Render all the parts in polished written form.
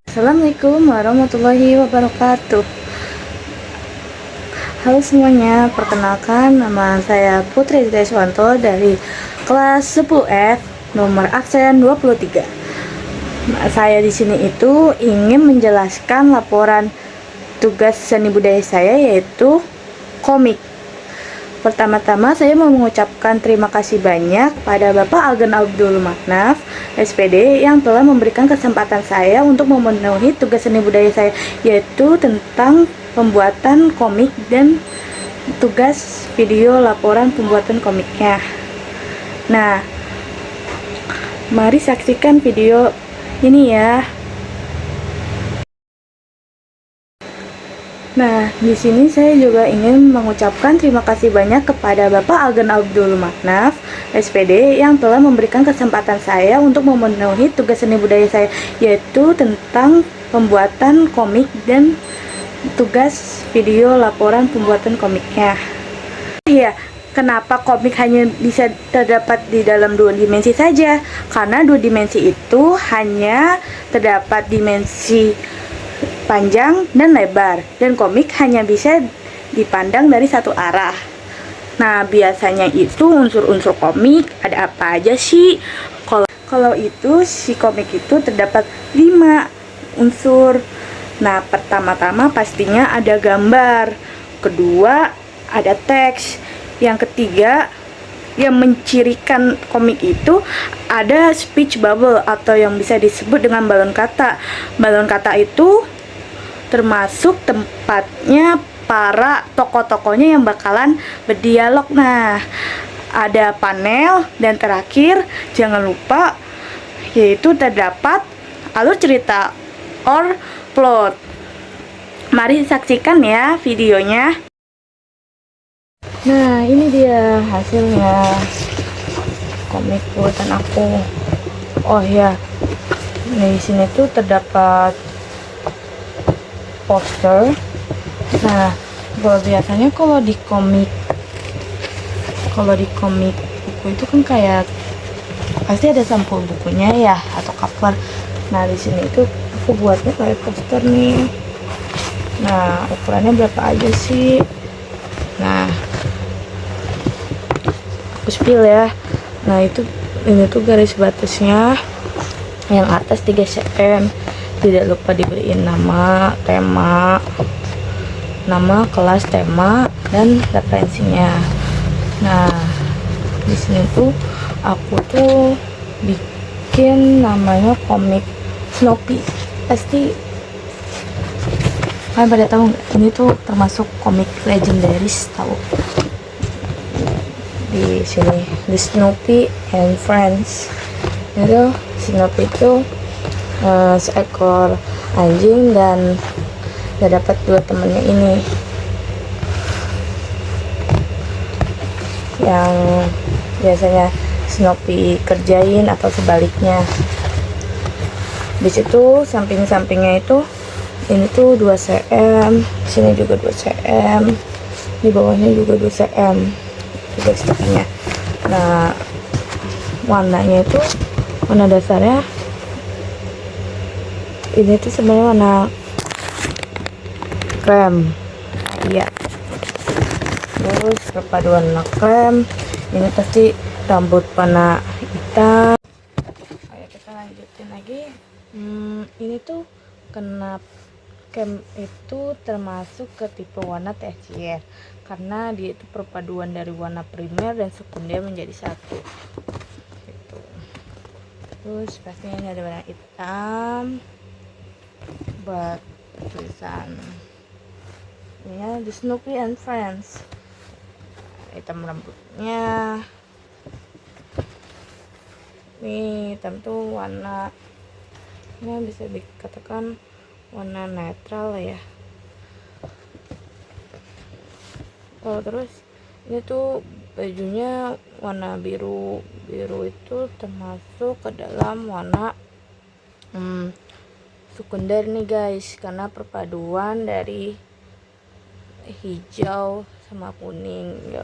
Assalamualaikum warahmatullahi wabarakatuh. Halo semuanya, perkenalkan nama saya Putri Deswanto dari kelas 10F nomor absen 23. Saya di sini itu ingin menjelaskan laporan tugas seni budaya saya, yaitu komik. Pertama-tama saya mau mengucapkan terima kasih banyak pada Bapak Agen Abdul Maknaf, SPD, yang telah memberikan kesempatan saya untuk memenuhi tugas seni budaya saya, yaitu tentang pembuatan komik dan tugas video laporan pembuatan komiknya. Nah, mari saksikan video ini ya. Nah, di sini saya juga ingin mengucapkan terima kasih banyak kepada Bapak Agen Abdul Maknaf, SPD, yang telah memberikan kesempatan saya untuk memenuhi tugas seni budaya saya, yaitu tentang pembuatan komik dan tugas video laporan pembuatan komiknya. Iya, kenapa komik hanya bisa terdapat di dalam dua dimensi saja? Karena dua dimensi itu hanya terdapat dimensi panjang dan lebar, dan komik hanya bisa dipandang dari satu arah. Nah, biasanya itu unsur-unsur komik ada apa aja sih? Kalau itu si komik itu terdapat 5 unsur. Nah, pertama-tama pastinya ada gambar, kedua ada teks, yang ketiga yang mencirikan komik itu ada speech bubble atau yang bisa disebut dengan balon kata. Balon kata itu termasuk tempatnya para tokoh-tokohnya yang bakalan berdialog. Nah, ada panel, dan terakhir jangan lupa yaitu terdapat alur cerita or plot. Mari saksikan ya videonya. Nah, ini dia hasilnya komik buatan aku. Oh ya, di sini tuh terdapat poster. Nah, biasanya kalau di komik buku itu kan kayak pasti ada sampul bukunya ya, atau cover. Nah, di sini itu aku buatnya kayak poster nih. Nah, ukurannya berapa aja sih? Nah, aku spill ya. Nah, ini tuh garis batasnya yang atas 3 cm. Tidak lupa diberiin nama, nama kelas, tema, dan referensinya. Nah, di sini tuh aku tuh bikin namanya komik Snoopy. Pasti kalian pada tahu nggak? Ini tuh termasuk komik legendaris, tahu? Di sini The Snoopy and Friends. Itu Snoopy itu seekor anjing dan dapat 2 temennya ini yang biasanya Snoopy kerjain atau sebaliknya. Di situ samping-sampingnya itu ini tuh 2 cm, sini juga 2 cm, di bawahnya juga 2 cm juga sepertinya. Nah, warnanya itu, warna dasarnya ini tuh sebenarnya warna krem, iya. Terus perpaduan warna krem, ini pasti rambut warna hitam. Ayo kita lanjutin lagi. Ini tuh kenapa krem itu termasuk ke tipe warna tersier, karena dia itu perpaduan dari warna primer dan sekunder menjadi satu gitu. Terus pastinya ini ada warna hitam buat tulisan ini ya, The Snoopy and Friends. Hitam rambutnya. Nih, hitam tuh warna ini bisa dikatakan warna netral ya. Oh, terus ini tuh bajunya warna biru. Biru itu termasuk ke dalam warna sekunder nih guys, karena perpaduan dari hijau sama kuning ya,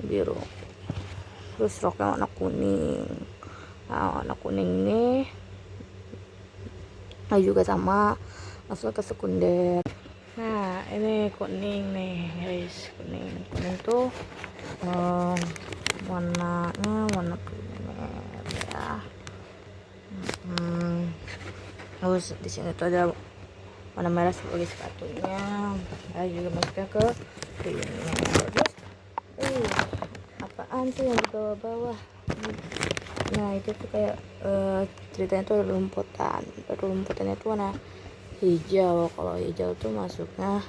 biru. Terus roknya warna kuning. Nah, warna kuning ini Nah juga sama masuk ke sekunder. Nah ini kuning nih guys, kuning tuh warnanya warna primer ya. Terus di sini tuh ada warna merah sebagai sepatunya. Saya juga masuknya ke primer. Terus apaan tuh yang di bawah-bawah? Nah itu tuh kayak ceritanya tuh rumputannya tuh warna hijau. Kalau hijau tuh masuknya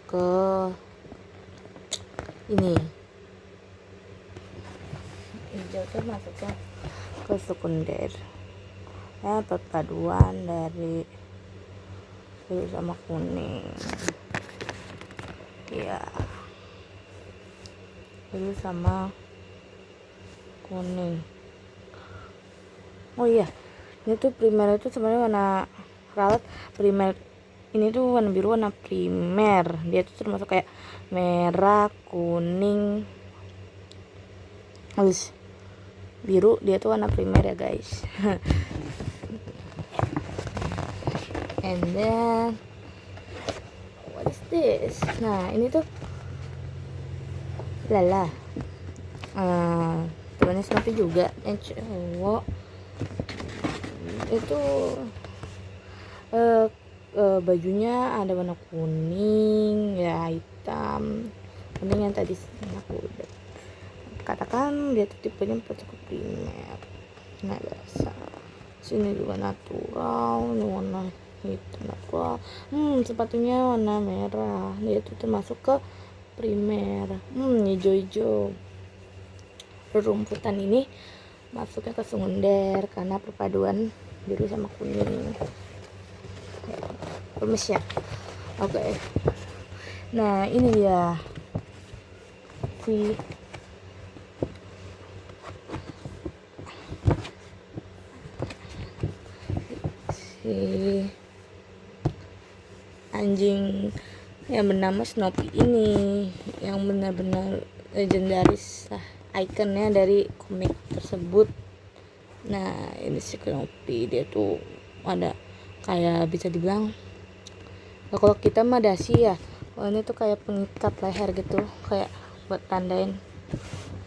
ke ini, hijau tuh masuknya ke sekunder ya, perpaduan dari biru sama kuning ya, biru sama kuning. Oh iya, ini tuh primer itu sebenarnya warna ralat primer. Ini tuh warna biru, warna primer. Dia tuh termasuk kayak merah, kuning, terus biru. Dia tuh warna primer ya guys. And then what is this? Nah ini tuh lala. Temannya Snoopy juga yang cowok itu bajunya ada warna kuning ya, hitam, kuning yang tadi aku udah katakan. Dia tuh tipenya cukup primer. Nah biasa sini juga natural, ini warna hitam natural. Sepatunya warna merah, dia tuh termasuk ke primer. Hijau-hijau. Rumputan ini masuknya ke sekunder karena perpaduan biru sama kuning. Lemes ya. Oke. Nah ini dia si anjing yang bernama Snoopy ini, yang benar-benar legendaris lah, ikonnya dari komik tersebut. Nah ini si Snoopy, dia tuh ada kayak bisa dibilang kalau kita mah dasi ya, ini tuh kayak pengikat leher gitu, kayak buat tandain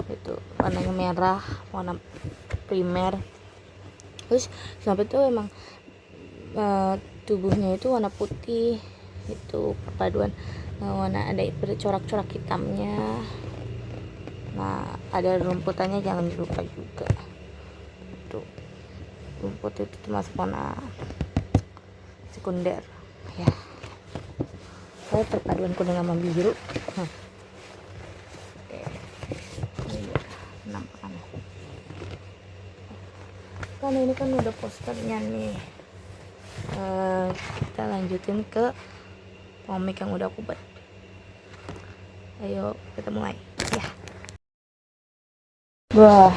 itu. Warnanya merah, warna primer. Terus Snoopy tuh emang tubuhnya itu warna putih, itu perpaduan warna ada corak-corak hitamnya. Nah ada rumputannya, jangan lupa juga tuh, rumput itu termasuk warna sekunder ya. Kayak perpaduan kuning sama biru. Oke, ini penampakannya kan, ini kan udah posternya nih. Kita lanjutin ke komik yang udah aku buat. Ayo kita mulai ya. Wah,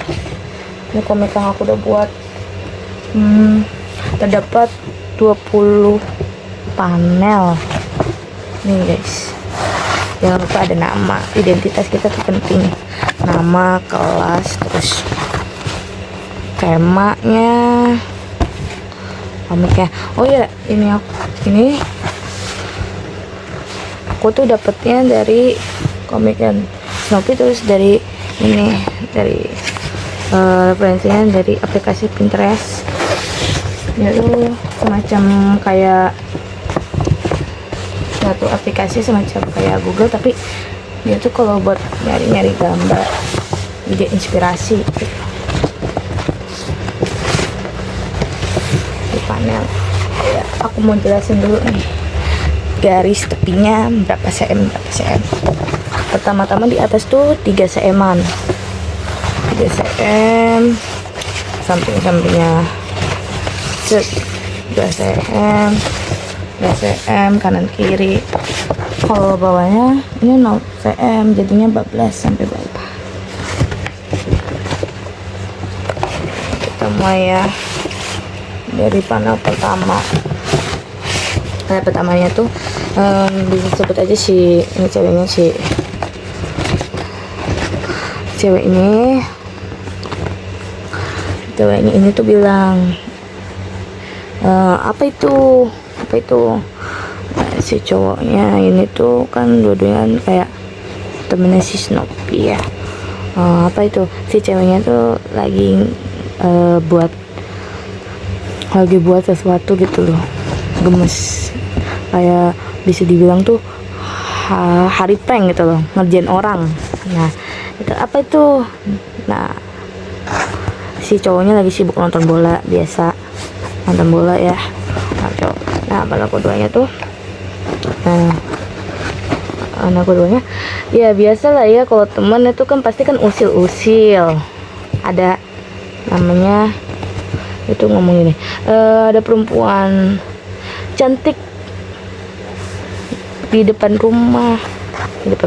ini komik yang aku udah buat. Terdapat 20 panel nih guys. Jangan lupa ada nama, identitas kita tuh penting. Nama, kelas, terus temanya, komiknya. Oh ya, ini aku tuh dapetnya dari komik yang Snoopy, terus dari ini, dari referensinya dari aplikasi Pinterest. Dia tuh semacam kayak satu aplikasi semacam kayak Google, tapi dia tuh kalau buat nyari-nyari gambar, ide inspirasi gitu. Di panel ya, aku mau jelasin dulu nih garis tepinya berapa cm. Pertama-tama di atas tuh 3 cm-an, 3 cm, samping-sampingnya 2 cm, 2 cm kanan kiri. Kalau bawahnya ini 0 cm, jadinya 14 sampai bawah. Kita mulai ya dari panel pertama. Panel pertamanya tuh bisa sebut aja si ini ceweknya, si cewek ini tuh bilang Apa itu si cowoknya ini tuh kan dua-duanya kayak temennya si Snoopy ya. Apa itu si ceweknya tuh buat buat sesuatu gitu loh, gemes, kayak bisa dibilang tuh hari prank gitu loh, ngerjain orang. Nah itu apa itu, nah si cowoknya lagi sibuk nonton bola, biasa nonton bola ya. Nah anak keduanya tuh anak keduanya ya biasa lah ya, kalau temen itu kan pasti kan usil-usil. Ada namanya itu ngomong gini, ada perempuan cantik di depan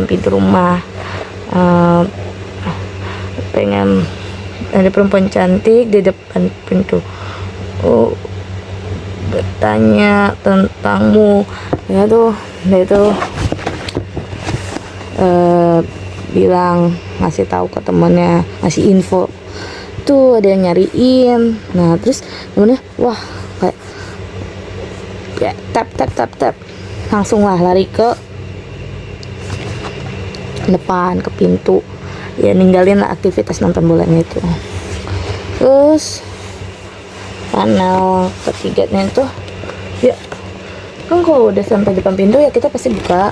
pintu rumah. Pengen ada perempuan cantik di depan pintu, bertanya tentangmu ya tuh. Dia tuh bilang, ngasih tahu ke temennya, ngasih info tuh ada yang nyariin. Nah terus temennya wah kayak ya, tap langsung lah lari ke depan, ke pintu ya, ninggalin lah aktivitas nonton bolanya itu. Terus panel ketiganya itu ya kan, kalau udah sampai depan pintu ya kita pasti buka.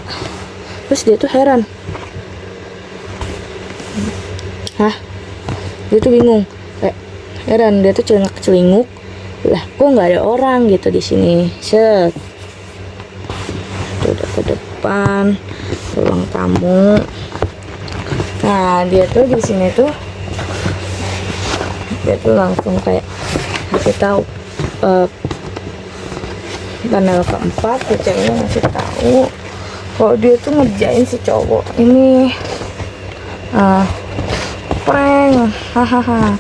Terus dia tuh heran, dia tuh bingung, kayak heran, dia tuh celinguk lah, kok nggak ada orang gitu di sini. Set udah ke depan ruang tamu. Nah dia tuh di sini tuh dia tuh langsung kayak ngasih tahu, panel keempat si ceweknya ngasih tahu kalau dia tuh ngerjain si cowok ini prank, hahaha.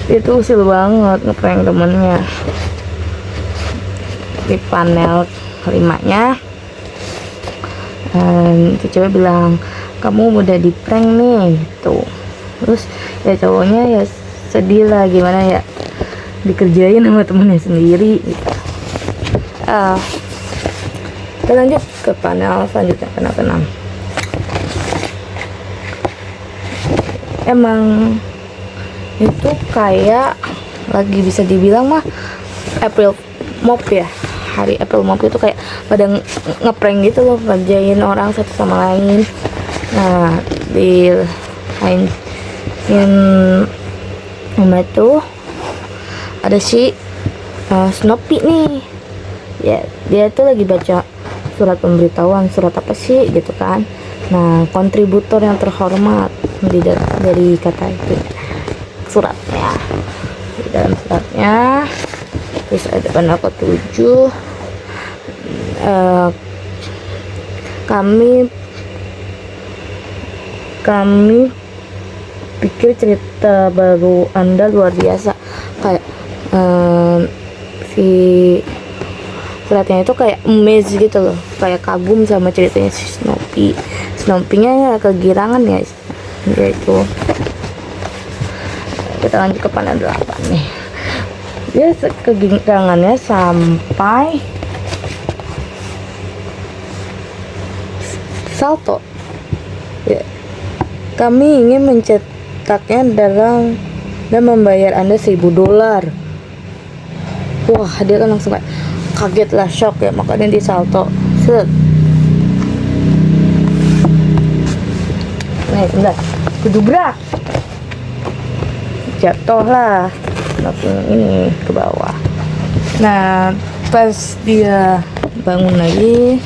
Dia tuh usil banget ngeprank temennya. Di panel kelimanya si cewek bilang, kamu udah di prank nih gitu. Terus ya cowoknya ya sedih lah, gimana ya, dikerjain sama temennya sendiri gitu. Kita lanjut ke panel selanjutnya, panel ke-6. Emang itu kayak lagi bisa dibilang mah April Mop ya, hari April Mop itu kayak pada ngeprank gitu loh, ngerjain orang satu sama lain. Nah di lain yang itu ada si Snoopy nih ya, dia tuh lagi baca surat pemberitahuan, surat apa sih gitu kan. Nah kontributor yang terhormat dari kata itu suratnya, di dalam suratnya terus ada panel ke-7, kami pikir cerita baru Anda luar biasa. Kayak si suratnya itu kayak amazed gitu loh, kayak kagum sama ceritanya si Snoopy-nya ya, kegirangan ya itu. Kita lanjut ke panel 8 nih. Dia kegirangannya sampai salto ya. Kami ingin mencetaknya dan membayar Anda $1.000. Wah dia kan langsung kayak kaget lah, shock ya, makanya dia salto. Set. Nih bentar, kedubrak, jatuh lah ini ke bawah. Nah pas dia bangun lagi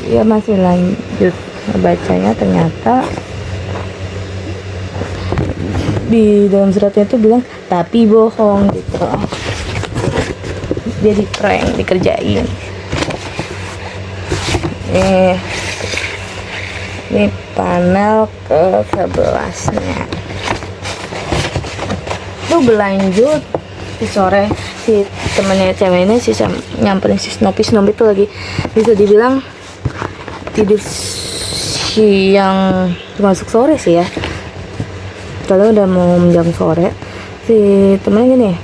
dia masih lanjut bacanya, ternyata di dalam suratnya itu bilang tapi bohong gitu. Dia di prank, dikerjain. Ini panel ke-11 nya. Itu berlanjut di sore, si temennya cewek ini nyamperin si Snoopy itu lagi bisa dibilang tidur siang, termasuk sore sih ya, kalau udah mau menjelang sore. Si temennya gini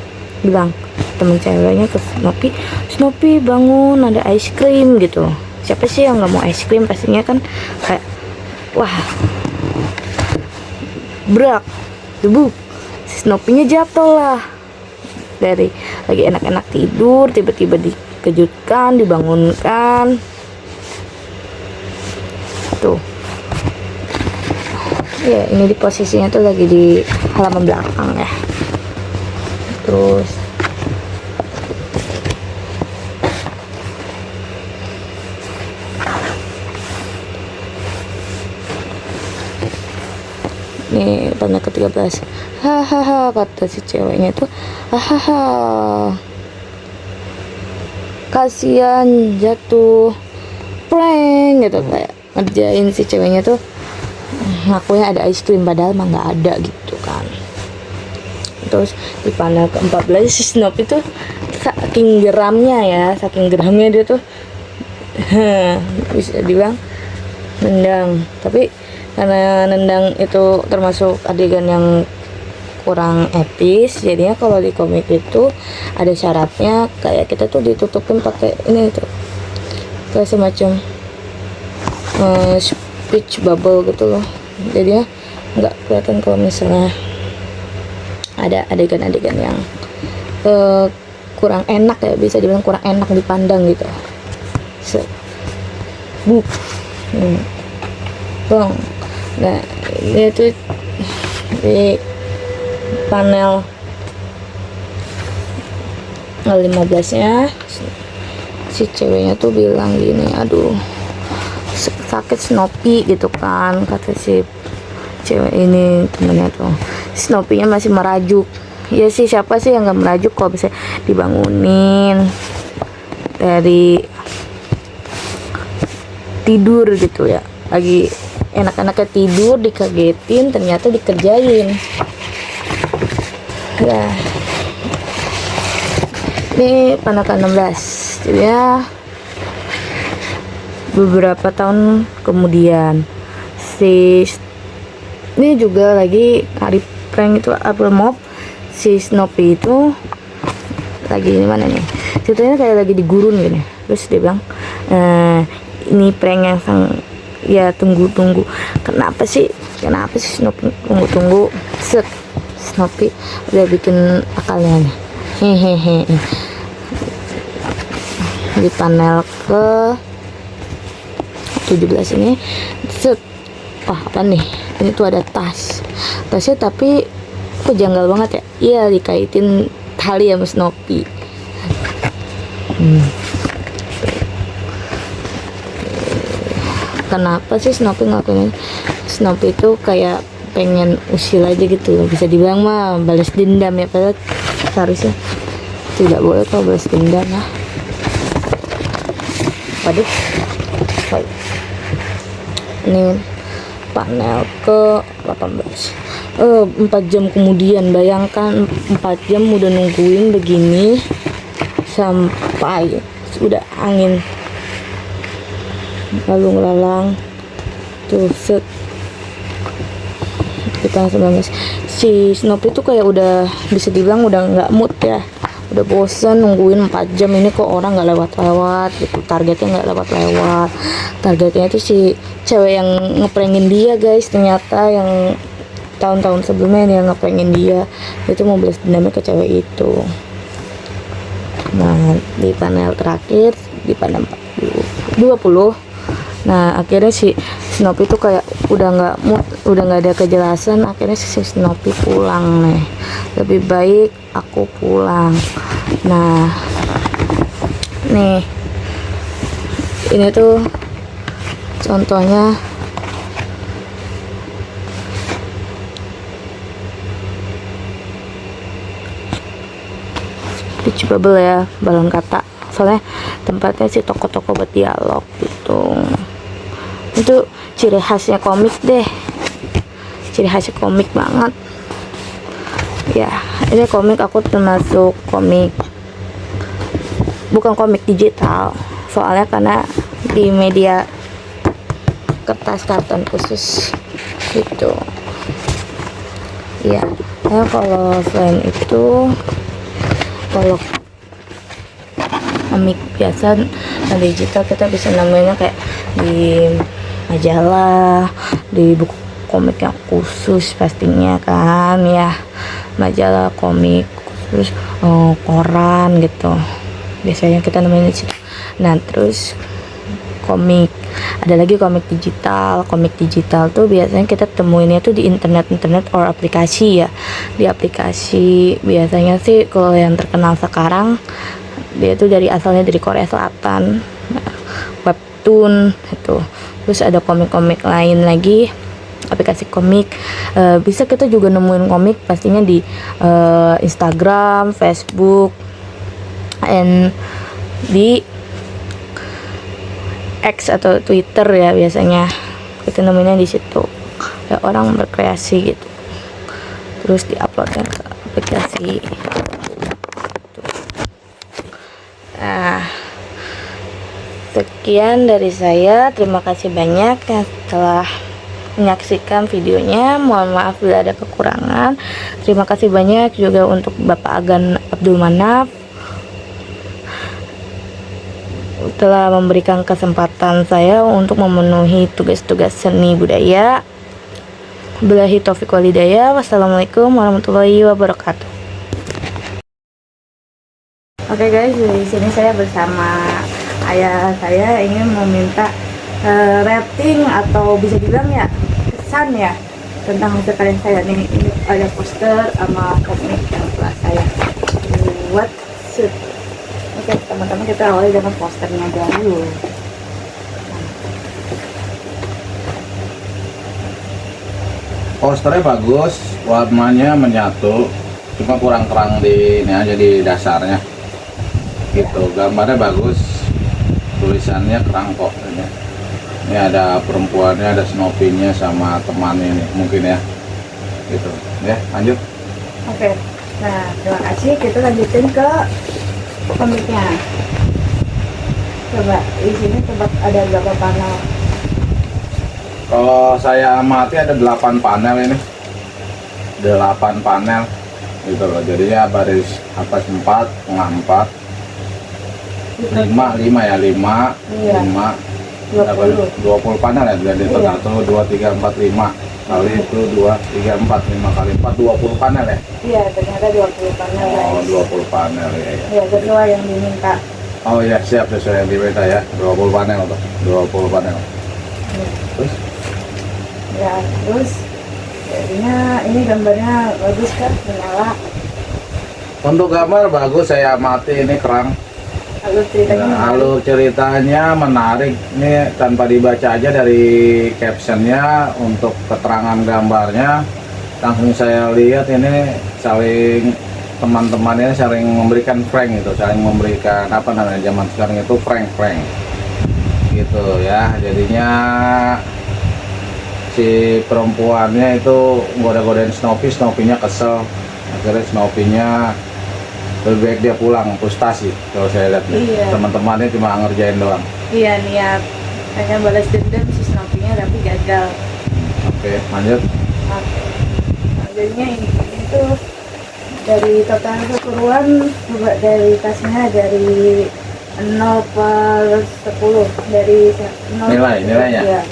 bilang, temen ceweknya ke Snoopy, Snoopy bangun ada ice cream gitu. Siapa sih yang nggak mau ice cream, pastinya kan kayak wah, brak debu, Snoopy-nya jatuh lah dari lagi enak-enak tidur, tiba-tiba dikejutkan, dibangunkan tuh ya. Ini di posisinya tuh lagi di halaman belakang ya. Terus nih tanda ke-13, hahaha, kata si ceweknya tuh, hahaha, kasihan jatuh prank gitu, kayak ngerjain si ceweknya tuh ngakunya ada ice cream padahal mah nggak ada gitu kan. Terus di panel ke-14 si Snoopy tuh saking geramnya dia tuh bisa dibilang nendang, tapi karena nendang itu termasuk adegan yang kurang etis, jadinya kalau di komik itu ada syaratnya kayak kita tuh ditutupin pakai ini tuh kayak semacam speech bubble gitu loh, jadinya nggak kelihatan kalau misalnya ada adegan-adegan yang kurang enak ya, bisa dibilang kurang enak dipandang gitu. Bang, nah ini tuh di panel 15 nya si ceweknya tuh bilang gini, aduh sakit Snoopy gitu kan, kata si cewek ini temennya tuh. Snoopy-nya masih merajuk. Ya sih, siapa sih yang gak merajuk kalau bisa dibangunin dari tidur gitu ya, lagi enak-enaknya tidur dikagetin, ternyata dikerjain. Nah ini panel ke-16, jadi ya beberapa tahun kemudian ini juga lagi hari prank itu, April Mop. Si Snoopy itu lagi di mana nih, ceritanya kayak lagi di gurun gini. Terus dia bilang ini prank yang tunggu kenapa sih Snoopy tunggu Snoopy udah bikin akalnya nih, hehehe. Di panel ke 17 ini wah apa nih, ini tuh ada tasnya tapi kok janggal banget ya, iya dikaitin tali sama Snoopy. Kenapa sih Snoopy ngelakuin? Snoopy itu kayak pengen usil aja gitu loh, bisa dibilang mah balas dendam ya, padahal seharusnya tidak boleh kok balas dendam lah. Waduh, ini panel ke 18. 4 jam kemudian, bayangkan 4 jam udah nungguin begini sampai udah angin lalu ngelalang tuh set. Di panel 19 si Snoopy tuh kayak udah bisa dibilang udah nggak mood ya, udah bosen nungguin 4 jam ini kok orang nggak lewat-lewat gitu, targetnya nggak lewat-lewat. Targetnya itu si cewek yang ngeprengin dia guys, ternyata yang tahun-tahun sebelumnya yang ngeprengin dia itu mau balas dendamnya ke cewek itu. Nah di panel terakhir, di panel 20, nah akhirnya si Snoopy tuh kayak udah nggak ada kejelasan, akhirnya si Snoopy pulang nih, lebih baik aku pulang. Nah nih ini tuh contohnya speech bubble ya, balon kata, soalnya tempatnya si toko-toko buat dialog gitu. Itu ciri khasnya komik deh, ciri khasnya komik banget ya. Ini komik aku termasuk komik, bukan komik digital soalnya, karena di media kertas karton khusus gitu ya. Kalau selain itu, kalau komik biasa. Nah, digital kita bisa nemuinnya kayak di majalah, di buku komik yang khusus pastinya kan ya, majalah komik khusus, koran gitu biasanya kita nemuin di situ. Nah, terus komik, ada lagi komik digital tuh biasanya kita temuinnya tuh di internet or aplikasi ya. Di aplikasi biasanya sih kalau yang terkenal sekarang dia tuh asalnya dari Korea Selatan, webtoon itu. Terus ada komik-komik lain lagi, aplikasi komik. Bisa kita juga nemuin komik pastinya di Instagram, Facebook, and di X atau Twitter ya, biasanya kita nemuinnya di situ ya, orang berkreasi gitu terus diuploadnya ke aplikasi. Nah, sekian dari saya, terima kasih banyak yang telah menyaksikan videonya. Mohon maaf bila ada kekurangan. Terima kasih banyak juga untuk Bapak Agan Abdul Manaf telah memberikan kesempatan saya untuk memenuhi tugas-tugas seni budaya. Billahi taufiq wal hidayah. Wassalamualaikum warahmatullahi wabarakatuh. Oke guys, di sini saya bersama ayah saya ingin meminta rating atau bisa dibilang ya kesan ya tentang hasil karya saya nih. Ini ada poster sama komik yang telah saya buat. Oke teman-teman, kita awali dengan posternya dulu. Posternya bagus, warnanya menyatu, cuma kurang terang di ini aja di dasarnya gitu. Gambarnya bagus, tulisannya kerang kok ini. Ini ada perempuannya, ada Snoopy-nya sama temannya nih mungkin ya gitu ya. Lanjut. Oke, nah terima kasih, kita lanjutin ke komiknya. Coba di sini coba ada berapa panel? Kalau saya amati ada 8 panel ini, 8 panel gitu loh. Jadinya baris atas 4, tengah 4, 5 ya, 5, Iya. 5, 20 panel ya. Jadi Iya. 1, 2, 3, 4, 5 kali itu 2, 3, 4, 5 kali 4, 20 panel ya. Iya, ternyata 20 panel Oh, guys. 20 panel ya. Iya, sesuai yang diminta. Oh ya, siap sesuai yang diminta ya. 20 panel tuh, 20 panel. Terus Ya, terus jadinya ini gambarnya bagus kan, menyala. untuk gambar bagus, saya amati ini kerang. Alur ceritanya Ya, menarik. alur ceritanya menarik. Ini tanpa dibaca aja dari captionnya, untuk keterangan gambarnya langsung saya lihat ini saling, teman-temannya saling memberikan prank gitu, saling memberikan apa namanya zaman sekarang itu prank gitu ya. Jadinya si perempuannya itu goda-godain Snoopy-nya kesel, akhirnya Snoopy-nya lebih baik dia pulang, frustasi kalau saya lihat. Iya. Teman-temannya cuma ngerjain doang. Iya, niat pengen balas dendam si Snoopy-nya tapi gagal. Oke, lanjut. Oke. Nah, jadinya ini tuh dari total keseluruhan, coba dari tasnya dari 0/10, dari 0 Nilainya? Iya.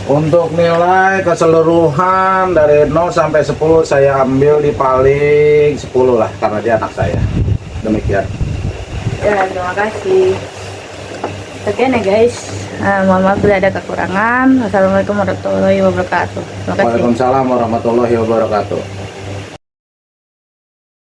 Untuk nilai keseluruhan dari 0 sampai 10 saya ambil di paling 10 lah, karena dia anak saya. Demikian. Ya, terima kasih. Sekian ya guys. Mohon maaf bila ada kekurangan. Wassalamualaikum warahmatullahi wabarakatuh. Terima kasih. Waalaikumsalam warahmatullahi wabarakatuh.